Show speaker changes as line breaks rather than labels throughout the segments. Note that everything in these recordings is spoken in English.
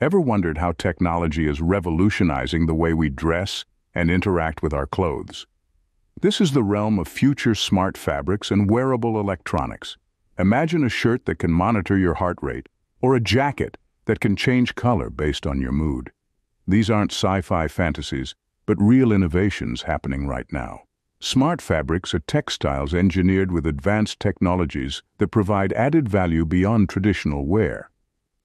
Ever wondered how technology is revolutionizing the way we dress and interact with our clothes? This is the realm of future smart fabrics and wearable electronics. Imagine a shirt that can monitor your heart rate, or a jacket that can change color based on your mood. These aren't sci-fi fantasies, but real innovations happening right now. Smart fabrics are textiles engineered with advanced technologies that provide added value beyond traditional wear.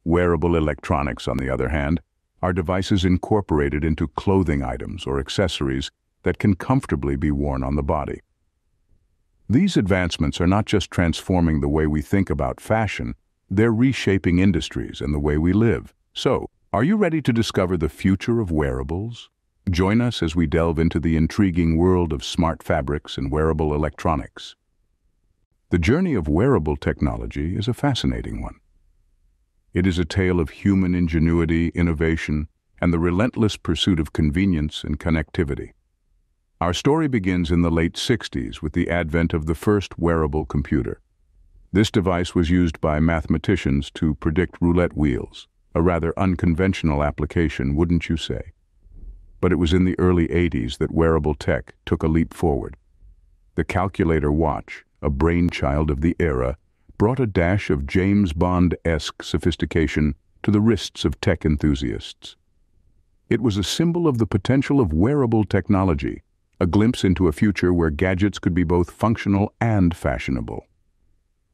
Wearable electronics, on the other hand, are devices incorporated into clothing items or accessories that can comfortably be worn on the body. These advancements are not just transforming the way we think about fashion, they're reshaping industries and the way we live. So, are you ready to discover the future of wearables? Join us as we delve into the intriguing world of smart fabrics and wearable electronics. The journey of wearable technology is a fascinating one. It is a tale of human ingenuity, innovation, and the relentless pursuit of convenience and connectivity. Our story begins in the late 60s with the advent of the first wearable computer. This device was used by mathematicians to predict roulette wheels, a rather unconventional application, wouldn't you say? But it was in the early 80s that wearable tech took a leap forward. The calculator watch, a brainchild of the era, brought a dash of James Bond-esque sophistication to the wrists of tech enthusiasts. It was a symbol of the potential of wearable technology, a glimpse into a future where gadgets could be both functional and fashionable.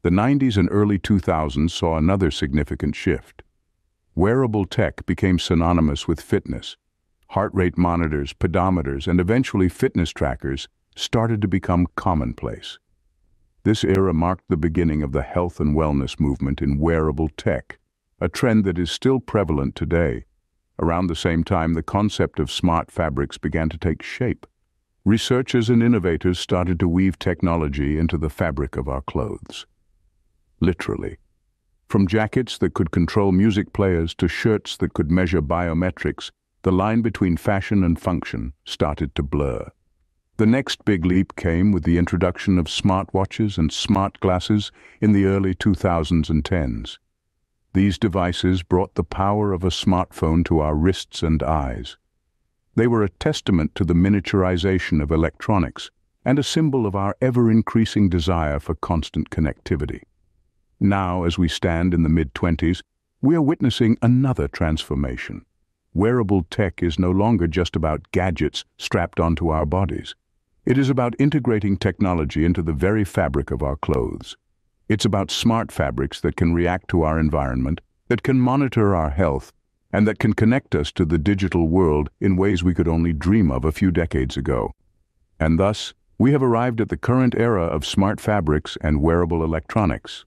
The 90s and early 2000s saw another significant shift. Wearable tech became synonymous with fitness. Heart rate monitors, pedometers, and eventually fitness trackers started to become commonplace. This era marked the beginning of the health and wellness movement in wearable tech, a trend that is still prevalent today. Around the same time, the concept of smart fabrics began to take shape. Researchers and innovators started to weave technology into the fabric of our clothes. Literally. From jackets that could control music players to shirts that could measure biometrics, the line between fashion and function started to blur. The next big leap came with the introduction of smartwatches and smart glasses in the early 2000s and 10s. These devices brought the power of a smartphone to our wrists and eyes. They were a testament to the miniaturization of electronics and a symbol of our ever-increasing desire for constant connectivity. Now, as we stand in the mid-20s, we are witnessing another transformation. Wearable tech is no longer just about gadgets strapped onto our bodies. It is about integrating technology into the very fabric of our clothes. It's about smart fabrics that can react to our environment, that can monitor our health, and that can connect us to the digital world in ways we could only dream of a few decades ago. And thus, we have arrived at the current era of smart fabrics and wearable electronics.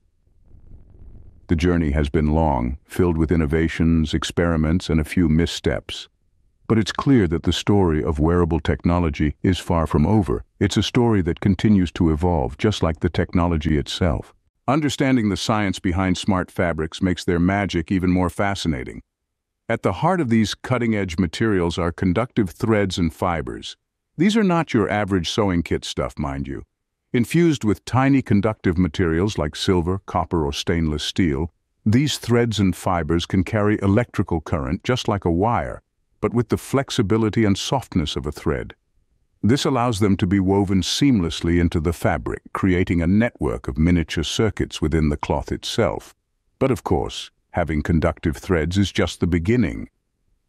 The journey has been long, filled with innovations, experiments, and a few missteps. But it's clear that the story of wearable technology is far from over. It's a story that continues to evolve, just like the technology itself. Understanding the science behind smart fabrics makes their magic even more fascinating. At the heart of these cutting-edge materials are conductive threads and fibers. These are not your average sewing kit stuff, mind you. Infused with tiny conductive materials like silver, copper, or stainless steel, these threads and fibers can carry electrical current just like a wire, but with the flexibility and softness of a thread. This allows them to be woven seamlessly into the fabric, creating a network of miniature circuits within the cloth itself. But of course, having conductive threads is just the beginning.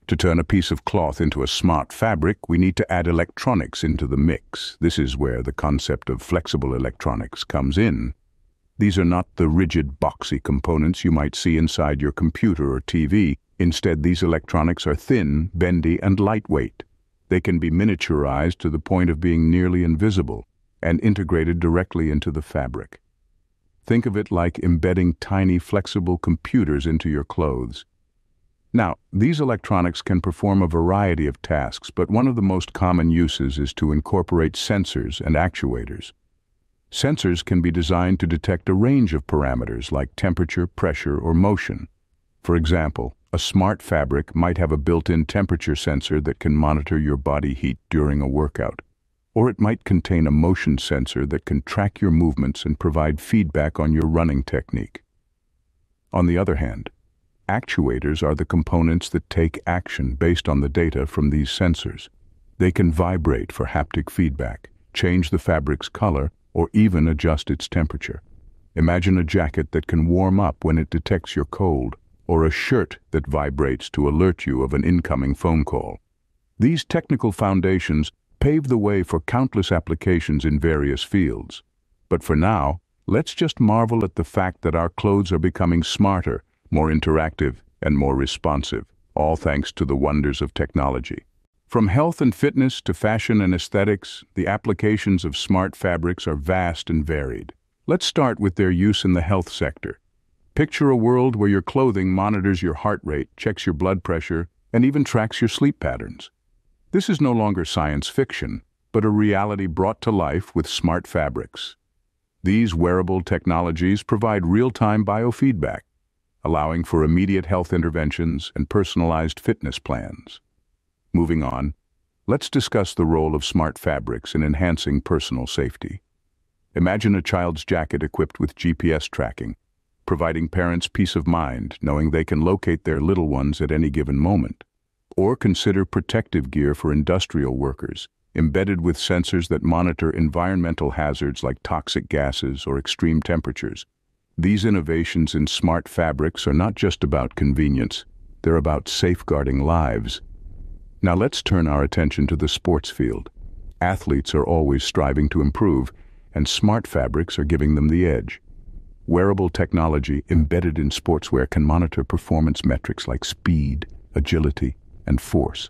To turn a piece of cloth into a smart fabric, we need to add electronics into the mix. This is where the concept of flexible electronics comes in. These are not the rigid, boxy components you might see inside your computer or TV. Instead, these electronics are thin, bendy, and lightweight. They can be miniaturized to the point of being nearly invisible and integrated directly into the fabric. Think of it like embedding tiny, flexible computers into your clothes. Now, these electronics can perform a variety of tasks, but one of the most common uses is to incorporate sensors and actuators. Sensors can be designed to detect a range of parameters like temperature, pressure, or motion. For example, a smart fabric might have a built-in temperature sensor that can monitor your body heat during a workout. Or it might contain a motion sensor that can track your movements and provide feedback on your running technique. On the other hand, Actuators are the components that take action based on the data from these sensors. They can vibrate for haptic feedback, change the fabric's color, or even adjust its temperature. Imagine a jacket that can warm up when it detects you're cold, or a shirt that vibrates to alert you of an incoming phone call. These technical foundations pave the way for countless applications in various fields. But for now, let's just marvel at the fact that our clothes are becoming smarter, more interactive, and more responsive, all thanks to the wonders of technology. From health and fitness to fashion and aesthetics, the applications of smart fabrics are vast and varied. Let's start with their use in the health sector. Picture a world where your clothing monitors your heart rate, checks your blood pressure, and even tracks your sleep patterns. This is no longer science fiction, but a reality brought to life with smart fabrics. These wearable technologies provide real-time biofeedback, allowing for immediate health interventions and personalized fitness plans. Moving on, let's discuss the role of smart fabrics in enhancing personal safety. Imagine a child's jacket equipped with GPS tracking, providing parents peace of mind knowing they can locate their little ones at any given moment. Or consider protective gear for industrial workers, embedded with sensors that monitor environmental hazards like toxic gases or extreme temperatures. These innovations in smart fabrics are not just about convenience, they're about safeguarding lives. Now let's turn our attention to the sports field. Athletes are always striving to improve, and smart fabrics are giving them the edge. Wearable technology embedded in sportswear can monitor performance metrics like speed, agility, and force.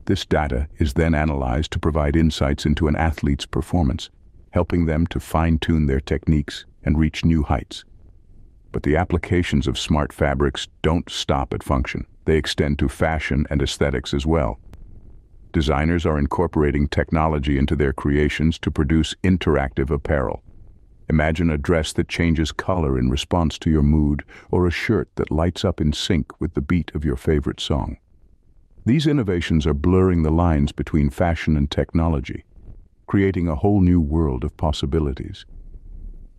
This data is then analyzed to provide insights into an athlete's performance, helping them to fine-tune their techniques and reach new heights. But the applications of smart fabrics don't stop at function. They extend to fashion and aesthetics as well. Designers are incorporating technology into their creations to produce interactive apparel. Imagine a dress that changes color in response to your mood, or a shirt that lights up in sync with the beat of your favorite song. These innovations are blurring the lines between fashion and technology, creating a whole new world of possibilities.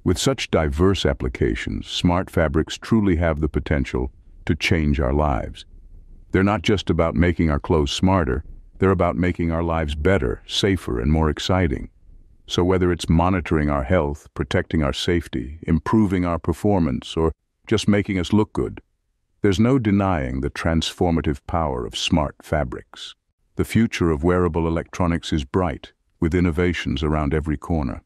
With such diverse applications, smart fabrics truly have the potential to change our lives. They're not just about making our clothes smarter, they're about making our lives better, safer, and more exciting. So whether it's monitoring our health, protecting our safety, improving our performance, or just making us look good, there's no denying the transformative power of smart fabrics. The future of wearable electronics is bright, with innovations around every corner.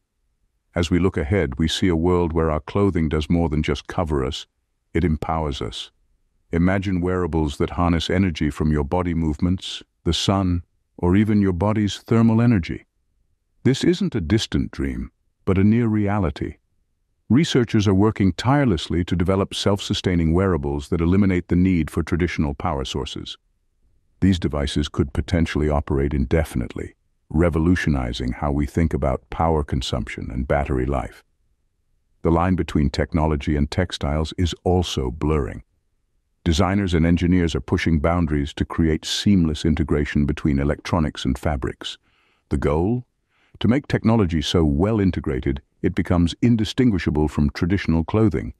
As we look ahead, we see a world where our clothing does more than just cover us, it empowers us. Imagine wearables that harness energy from your body movements, the sun, or even your body's thermal energy. This isn't a distant dream, but a near reality. Researchers are working tirelessly to develop self-sustaining wearables that eliminate the need for traditional power sources. These devices could potentially operate indefinitely, revolutionizing how we think about power consumption and battery life. The line between technology and textiles is also blurring. Designers and engineers are pushing boundaries to create seamless integration between electronics and fabrics. The goal? To make technology so well integrated, it becomes indistinguishable from traditional clothing.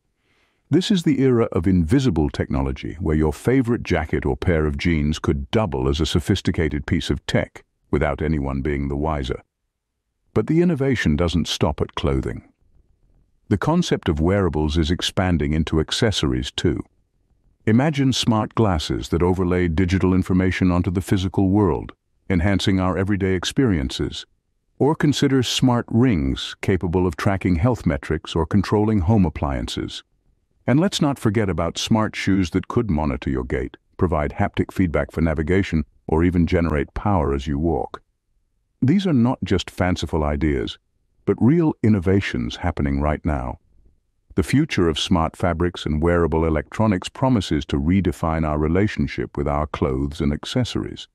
This is the era of invisible technology, where your favorite jacket or pair of jeans could double as a sophisticated piece of tech, without anyone being the wiser. But the innovation doesn't stop at clothing. The concept of wearables is expanding into accessories too. Imagine smart glasses that overlay digital information onto the physical world, enhancing our everyday experiences. Or consider smart rings capable of tracking health metrics or controlling home appliances. And let's not forget about smart shoes that could monitor your gait, provide haptic feedback for navigation, or even generate power as you walk. These are not just fanciful ideas, but real innovations happening right now. The future of smart fabrics and wearable electronics promises to redefine our relationship with our clothes and accessories.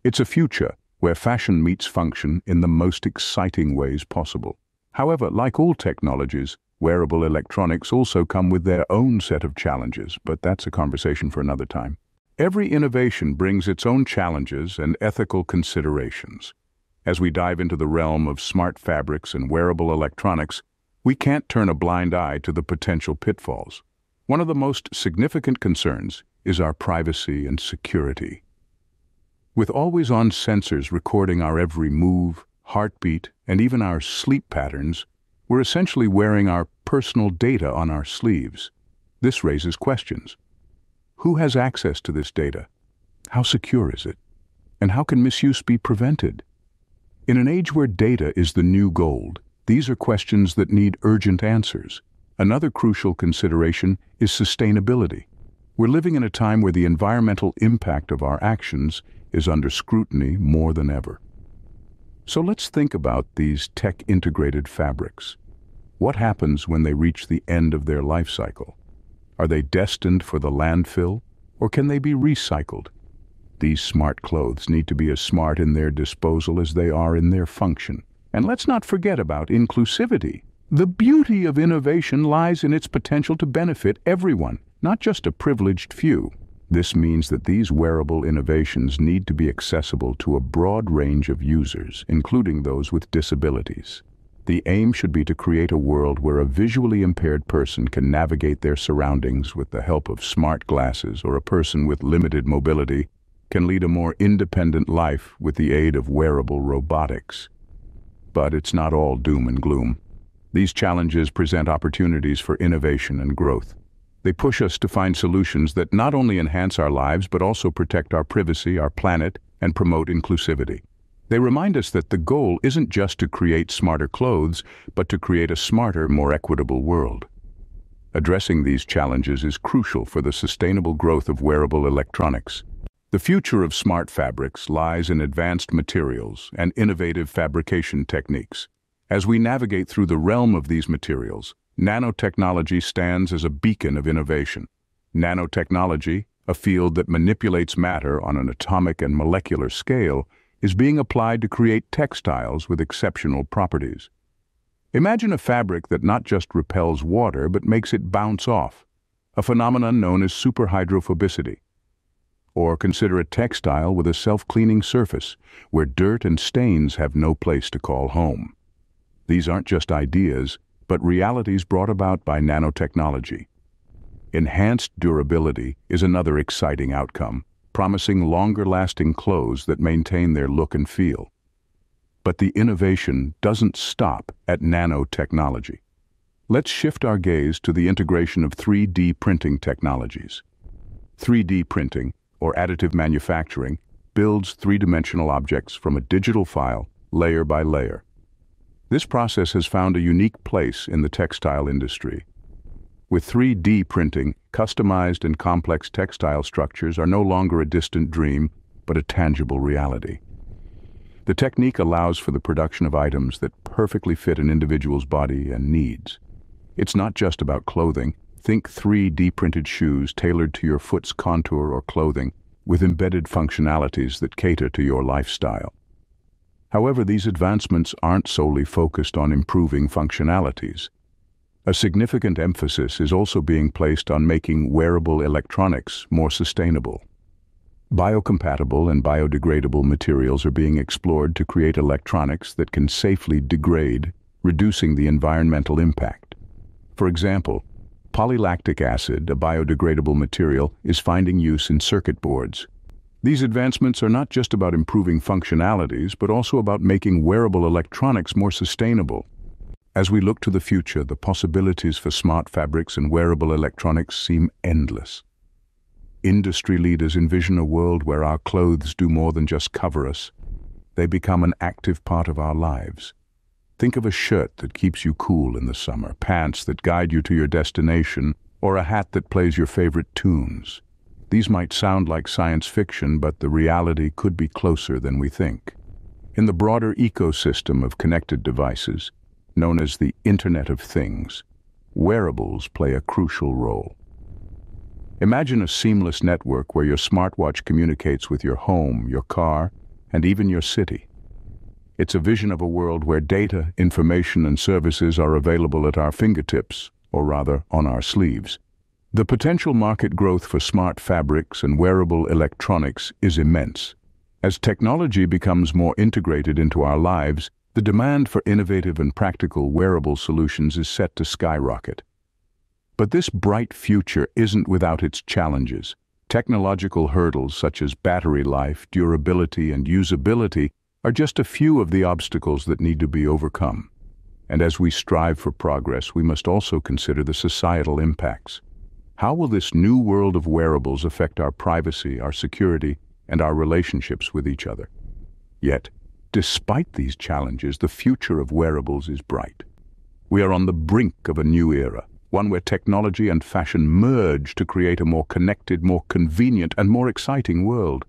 It's a future where fashion meets function in the most exciting ways possible. However, like all technologies, wearable electronics also come with their own set of challenges, but that's a conversation for another time. Every innovation brings its own challenges and ethical considerations. As we dive into the realm of smart fabrics and wearable electronics, we can't turn a blind eye to the potential pitfalls. One of the most significant concerns is our privacy and security. With always-on sensors recording our every move, heartbeat, and even our sleep patterns, we're essentially wearing our personal data on our sleeves. This raises questions. Who has access to this data? How secure is it? And how can misuse be prevented? In an age where data is the new gold, these are questions that need urgent answers. Another crucial consideration is sustainability. We're living in a time where the environmental impact of our actions is under scrutiny more than ever. So let's think about these tech-integrated fabrics. What happens when they reach the end of their life cycle? Are they destined for the landfill, or can they be recycled? These smart clothes need to be as smart in their disposal as they are in their function. And let's not forget about inclusivity. The beauty of innovation lies in its potential to benefit everyone, not just a privileged few. This means that these wearable innovations need to be accessible to a broad range of users, including those with disabilities. The aim should be to create a world where a visually impaired person can navigate their surroundings with the help of smart glasses, or a person with limited mobility can lead a more independent life with the aid of wearable robotics. But it's not all doom and gloom. These challenges present opportunities for innovation and growth. They push us to find solutions that not only enhance our lives but also protect our privacy, our planet, and promote inclusivity. They remind us that the goal isn't just to create smarter clothes, but to create a smarter, more equitable world. Addressing these challenges is crucial for the sustainable growth of wearable electronics. The future of smart fabrics lies in advanced materials and innovative fabrication techniques. As we navigate through the realm of these materials, nanotechnology stands as a beacon of innovation. Nanotechnology, a field that manipulates matter on an atomic and molecular scale, is being applied to create textiles with exceptional properties. Imagine a fabric that not just repels water but makes it bounce off, a phenomenon known as superhydrophobicity. Or consider a textile with a self-cleaning surface, where dirt and stains have no place to call home. These aren't just ideas, but realities brought about by nanotechnology. Enhanced durability is another exciting outcome, promising longer-lasting clothes that maintain their look and feel. But the innovation doesn't stop at nanotechnology. Let's shift our gaze to the integration of 3D printing technologies. 3D printing, or additive manufacturing, builds three-dimensional objects from a digital file, layer by layer. This process has found a unique place in the textile industry. With 3D printing, customized and complex textile structures are no longer a distant dream, but a tangible reality. The technique allows for the production of items that perfectly fit an individual's body and needs. It's not just about clothing. Think 3D printed shoes tailored to your foot's contour or clothing, with embedded functionalities that cater to your lifestyle. However, these advancements aren't solely focused on improving functionalities. A significant emphasis is also being placed on making wearable electronics more sustainable. Biocompatible and biodegradable materials are being explored to create electronics that can safely degrade, reducing the environmental impact. For example, polylactic acid, a biodegradable material, is finding use in circuit boards. These advancements are not just about improving functionalities, but also about making wearable electronics more sustainable. As we look to the future, the possibilities for smart fabrics and wearable electronics seem endless. Industry leaders envision a world where our clothes do more than just cover us. They become an active part of our lives. Think of a shirt that keeps you cool in the summer, pants that guide you to your destination, or a hat that plays your favorite tunes. These might sound like science fiction, but the reality could be closer than we think. In the broader ecosystem of connected devices, known as the Internet of Things, wearables play a crucial role. Imagine a seamless network where your smartwatch communicates with your home, your car, and even your city. It's a vision of a world where data, information, and services are available at our fingertips, or rather, on our sleeves. The potential market growth for smart fabrics and wearable electronics is immense. As technology becomes more integrated into our lives, the demand for innovative and practical wearable solutions is set to skyrocket. But this bright future isn't without its challenges. Technological hurdles such as battery life, durability, and usability are just a few of the obstacles that need to be overcome. And as we strive for progress, we must also consider the societal impacts. How will this new world of wearables affect our privacy, our security, and our relationships with each other? Yet, despite these challenges, the future of wearables is bright. We are on the brink of a new era, one where technology and fashion merge to create a more connected, more convenient, and more exciting world.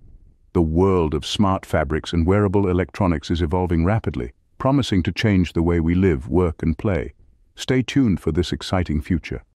The world of smart fabrics and wearable electronics is evolving rapidly, promising to change the way we live, work, and play. Stay tuned for this exciting future.